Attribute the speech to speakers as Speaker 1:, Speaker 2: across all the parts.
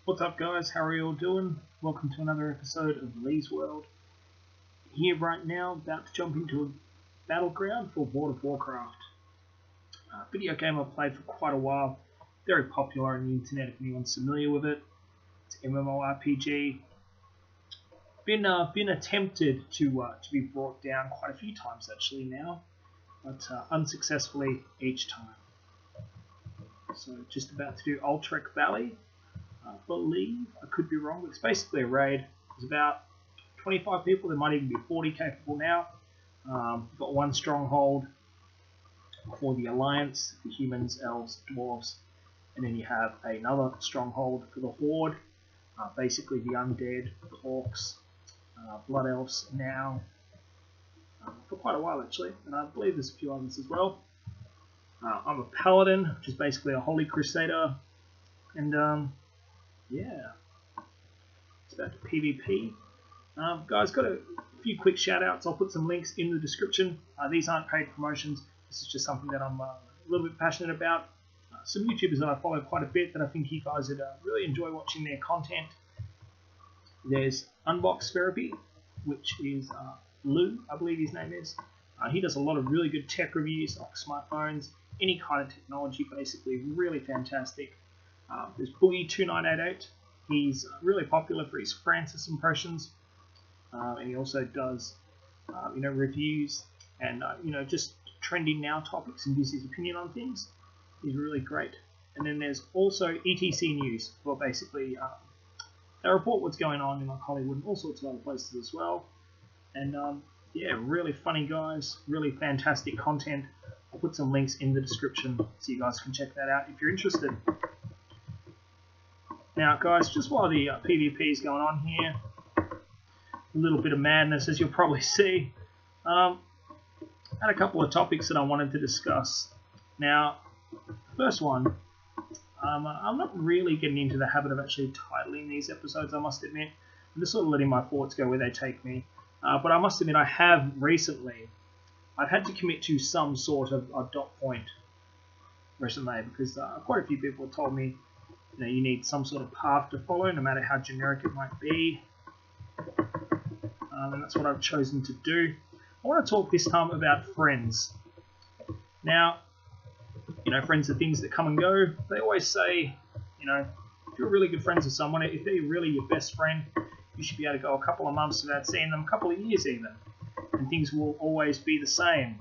Speaker 1: What's up, guys? How are you all doing? Welcome to another episode of Leighs World. Here right now, about to jump into a battleground for World of Warcraft. A video game I've played for quite a while. Very popular on the internet if anyone's familiar with it. It's an MMORPG. Been attempted to be brought down quite a few times actually now, but unsuccessfully each time. So just about to do Ultrek Valley. I believe, I could be wrong, but it's basically a raid. There's about 25 people, there might even be 40 capable now. We've got one stronghold for the Alliance, the humans, elves, dwarves, and then you have another stronghold for the Horde, basically the undead, the orcs, blood elves now, for quite a while actually, and I believe there's a few others as well. I'm a paladin, which is basically a holy crusader, and yeah, it's about the PvP. Guys, got a few quick shout outs. I'll put some links in the description. These aren't paid promotions. This is just something that I'm a little bit passionate about. Some YouTubers that I follow quite a bit that I think you guys would really enjoy watching their content. There's Unbox Therapy, which is Lou, I believe his name is. He does a lot of really good tech reviews, like smartphones, any kind of technology, basically, really fantastic. There's Boogie2988. He's really popular for his Francis impressions, and he also does, reviews and just trending now topics and gives his opinion on things. He's really great. And then there's also ETC News, where basically they report what's going on in like Hollywood and all sorts of other places as well. And yeah, really funny guys, really fantastic content. I'll put some links in the description so you guys can check that out if you're interested. Now, guys, just while the PvP is going on here, a little bit of madness, as you'll probably see. I had a couple of topics that I wanted to discuss. Now, first one, I'm not really getting into the habit of actually titling these episodes, I must admit. I'm just sort of letting my thoughts go where they take me. But I must admit, I have recently, I've had to commit to some sort of a dot point resume because quite a few people have told me you need some sort of path to follow, no matter how generic it might be. And that's what I've chosen to do. I want to talk this time about friends. Now, friends are things that come and go. They always say, if you're really good friends with someone, if they're really your best friend, you should be able to go a couple of months without seeing them, a couple of years even, and things will always be the same.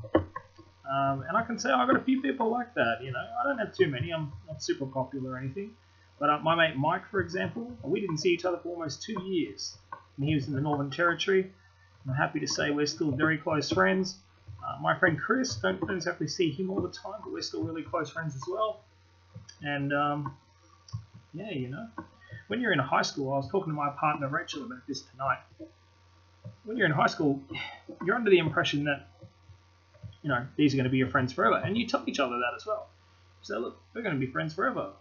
Speaker 1: And I can say I've got a few people like that. I don't have too many. I'm not super popular or anything. But my mate Mike, for example, we didn't see each other for almost 2 years. And he was in the Northern Territory. I'm happy to say we're still very close friends. My friend Chris, don't exactly see him all the time, but we're still really close friends as well. And, when you're in high school, I was talking to my partner Rachel about this tonight. When you're in high school, you're under the impression that, these are going to be your friends forever. And you tell each other that as well. So, look, we're going to be friends forever.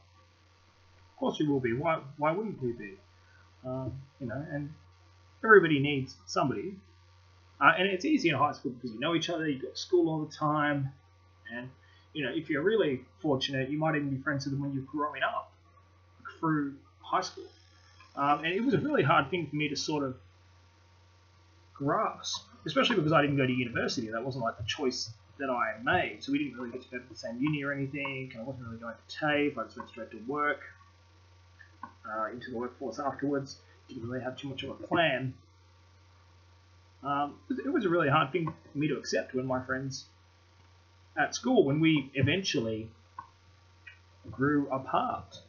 Speaker 1: Of course we will be. Why wouldn't we be? And everybody needs somebody. And it's easy in high school because you know each other, you go to school all the time. And, if you're really fortunate, you might even be friends with them when you're growing up through high school. And it was a really hard thing for me to sort of grasp, especially because I didn't go to university. That wasn't like the choice that I made. So we didn't really get to go to the same uni or anything. And I wasn't really going to TAFE. I just went straight to work. Into the workforce afterwards. Didn't really have too much of a plan. It was a really hard thing for me to accept when my friends at school, when we eventually grew apart.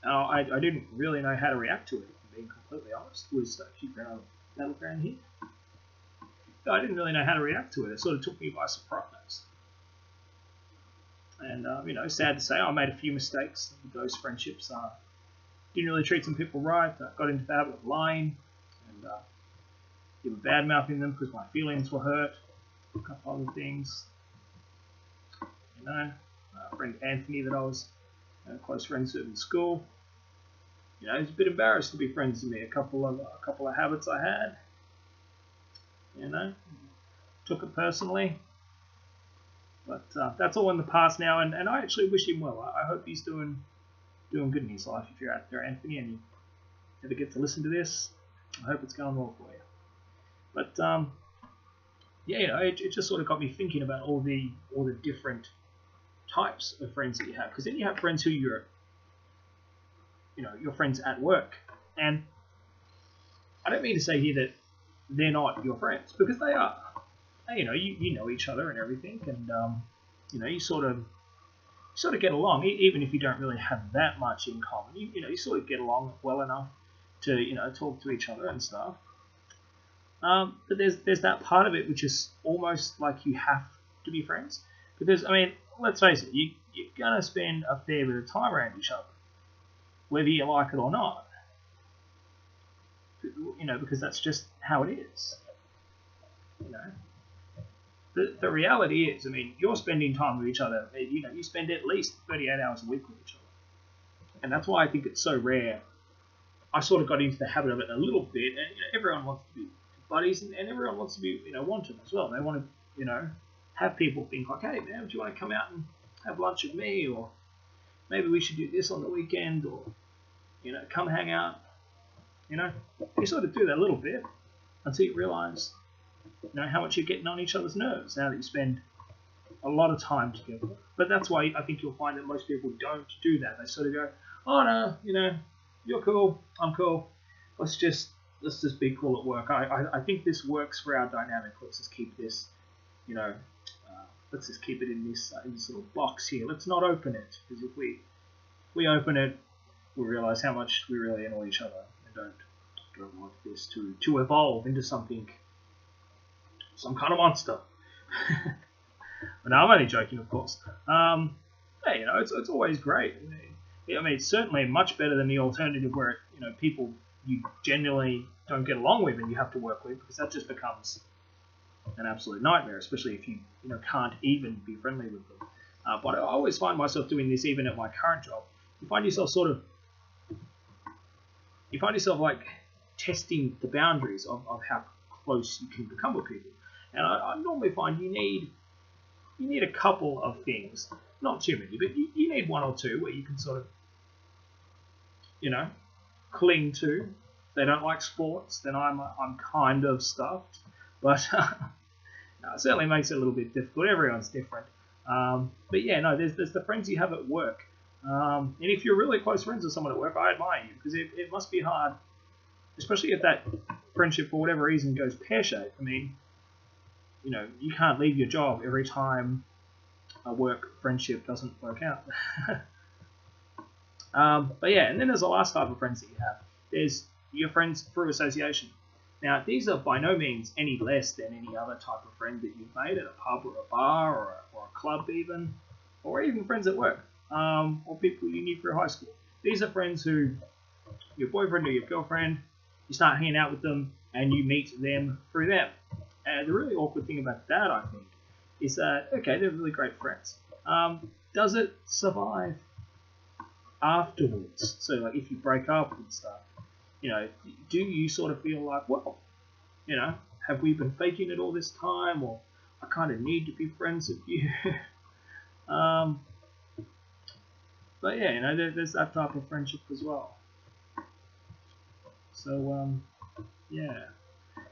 Speaker 1: I didn't really know how to react to it, if I'm being completely honest. Was keep around battleground here. I didn't really know how to react to it. It sort of took me by surprise. And, sad to say, I made a few mistakes with those friendships. Didn't really treat some people right. Got into the habit of lying and even bad-mouthing them because my feelings were hurt. A couple other things. Friend Anthony that I was close friends with in school. He was a bit embarrassed to be friends with me. A couple of habits I had. Took it personally. But that's all in the past now, and I actually wish him well. I hope he's doing doing good in his life if you're out there, Anthony, and you ever get to listen to this. I hope it's going well for you. But yeah, you know, it just sort of got me thinking about all the different types of friends that you have, because then you have friends who you're your friends at work, and I don't mean to say here that they're not your friends, because they are. You know, you know each other and everything, and you know, you sort of get along, even if you don't really have that much in common. You sort of get along well enough to talk to each other and stuff. But there's that part of it which is almost like you have to be friends, because I mean, let's face it, you're gonna spend a fair bit of time around each other, whether you like it or not. You know, because that's just how it is. You know, the reality is, I mean, you're spending time with each other. You know, you spend at least 38 hours a week with each other, and that's why I think it's so rare. I sort of got into the habit of it a little bit, and everyone wants to be buddies, and everyone wants to be wanted as well. They want to have people think like, hey man, do you want to come out and have lunch with me, or maybe we should do this on the weekend, or come hang out. You sort of do that a little bit until you realise how much you're getting on each other's nerves now that you spend a lot of time together. But that's why I think you'll find that most people don't do that. They sort of go, oh no, you're cool, I'm cool. Let's just be cool at work. I think this works for our dynamic. Let's just keep this, let's just keep it in this little box here. Let's not open it, because if we open it, we'll realise how much we really annoy each other, and don't want this to evolve into some kind of monster. But no, I'm only joking, of course. Hey, it's always great. I mean, it's certainly much better than the alternative where people you genuinely don't get along with and you have to work with, because that just becomes an absolute nightmare, especially if you can't even be friendly with them. But I always find myself doing this even at my current job. You find yourself like testing the boundaries of how close you can become with people. And I normally find you need a couple of things, not too many, but you need one or two where you can sort of cling to. If they don't like sports, then I'm kind of stuffed. But no, it certainly makes it a little bit difficult. Everyone's different. But yeah, no, there's the friends you have at work. And if you're really close friends with someone at work, I admire you, because it must be hard, especially if that friendship for whatever reason goes pear-shaped. I mean, you can't leave your job every time a work friendship doesn't work out. But yeah, and then there's the last type of friends that you have. There's your friends through association. Now, these are by no means any less than any other type of friend that you've made at a pub or a bar or a club even, or even friends at work, or people you knew through high school. These are friends who, your boyfriend or your girlfriend, you start hanging out with them and you meet them through them. And the really awkward thing about that, I think, is that, okay, they're really great friends. Does it survive afterwards? So, like, if you break up and stuff, do you sort of feel like, well, have we been faking it all this time, or I kind of need to be friends with you? But yeah, there's that type of friendship as well. So, yeah.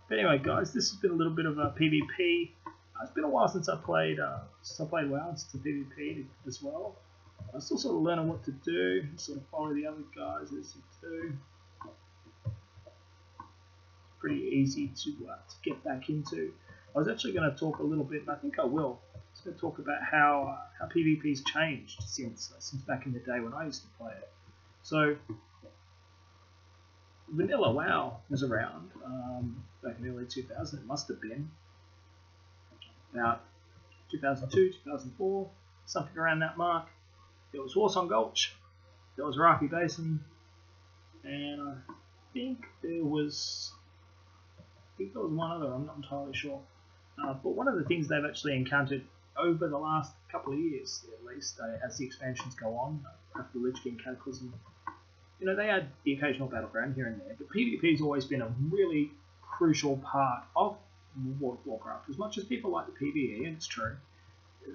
Speaker 1: But anyway, guys, this has been a little bit of a PvP. It's been a while since I played WoW. Since a PvP as well. I'm still sort of learning what to do, sort of follow the other guys as you do. Pretty easy to get back into. I was actually going to talk a little bit, and I think I will. I was going to talk about how PvP's changed since back in the day when I used to play it. So, Vanilla WoW was around back in the early 2000s. It must have been about 2002, 2004, something around that mark. There was Warsong Gulch, there was Rafi Basin, and I think there was one other. I'm not entirely sure. But one of the things they've actually encountered over the last couple of years, at least, as the expansions go on, after Lich King Cataclysm, they add the occasional battleground here and there, but PvP's always been a really crucial part of Warcraft. As much as people like the PvE, and it's true,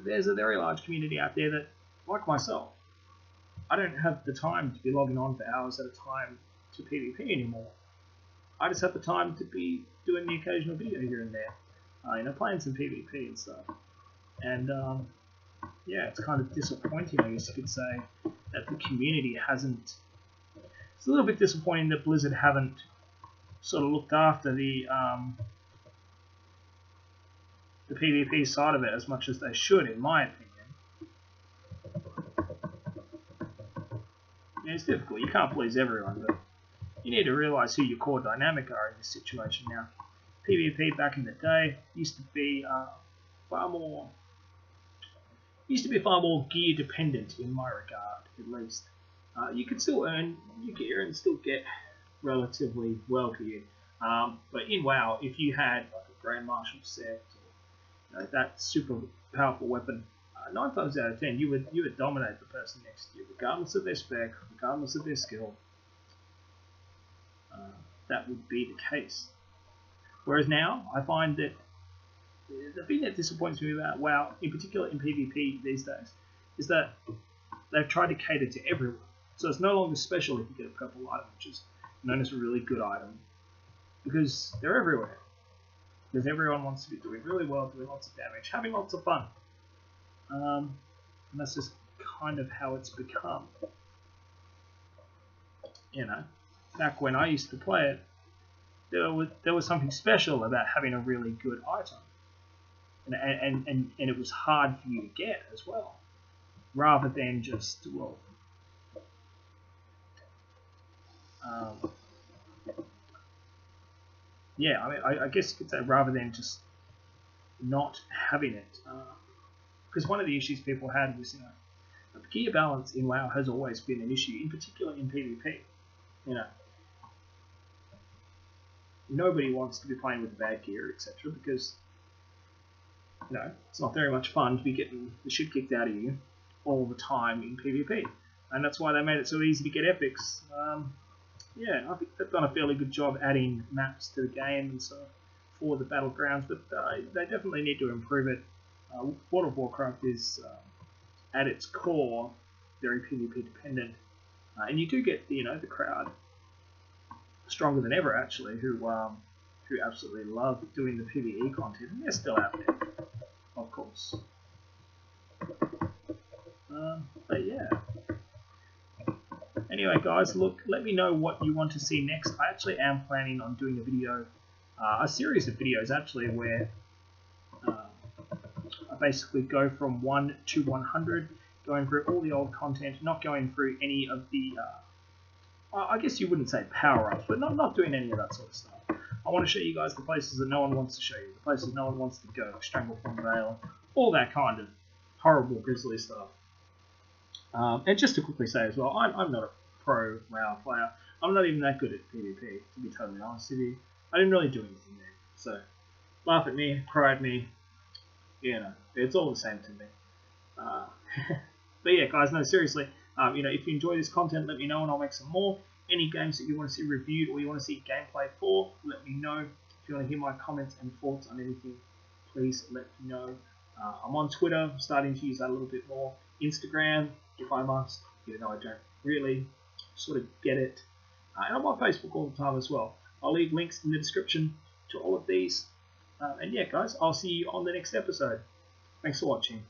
Speaker 1: there's a very large community out there that, like myself, I don't have the time to be logging on for hours at a time to PvP anymore. I just have the time to be doing the occasional video here and there, playing some PvP and stuff. And yeah, it's kind of disappointing, I guess you could say, that the community hasn't. It's a little bit disappointing that Blizzard haven't sort of looked after the PvP side of it as much as they should, in my opinion. Yeah, it's difficult. You can't please everyone, but you need to realise who your core dynamic are in this situation now. PvP back in the day used to be far more gear dependent in my regard, at least. You could still earn your gear and still get relatively well geared, but in WoW, if you had like a Grand Marshal set or that super powerful weapon, 9 times out of 10 you would dominate the person next to you, regardless of their spec, regardless of their skill. That would be the case. Whereas now, I find that the thing that disappoints me about WoW, in particular in PvP these days, is that they've tried to cater to everyone. So it's no longer special if you get a purple item, which is known as a really good item, because they're everywhere. Because everyone wants to be doing really well, doing lots of damage, having lots of fun. And that's just kind of how it's become. Back when I used to play it, there was something special about having a really good item. And it was hard for you to get as well, rather than just, I guess you could say rather than just not having it. Because one of the issues people had was, the gear balance in WoW has always been an issue, in particular in PvP. Nobody wants to be playing with bad gear, etc., because it's not very much fun to be getting the shit kicked out of you all the time in PvP. And that's why they made it so easy to get epics. I think they've done a fairly good job adding maps to the game and stuff for the battlegrounds, but they definitely need to improve it. World of Warcraft is, at its core, very PvP dependent, and you do get the crowd stronger than ever, actually, who absolutely love doing the PvE content, and they're still out there, of course. But yeah. Anyway, guys, look, let me know what you want to see next. I actually am planning on doing a series of videos, actually, where I basically go from 1 to 100, going through all the old content, not going through any of the, I guess you wouldn't say power-ups, but not doing any of that sort of stuff. I want to show you guys the places that no one wants to show you, the places no one wants to go, like Stranglethorn Vale, all that kind of horrible grisly stuff. And just to quickly say as well, I'm not a pro WoW player. I'm not even that good at PvP, to be totally honest with you. I didn't really do anything there. So, laugh at me, cry at me, it's all the same to me. But yeah, guys, no, seriously, if you enjoy this content, let me know and I'll make some more. Any games that you want to see reviewed or you want to see gameplay for, let me know. If you want to hear my comments and thoughts on anything, please let me know. I'm on Twitter, I'm starting to use that a little bit more. Instagram, if I must, even though I don't really sort of get it. And I'm on Facebook all the time as well. I'll leave links in the description to all of these. And yeah, guys, I'll see you on the next episode. Thanks for watching.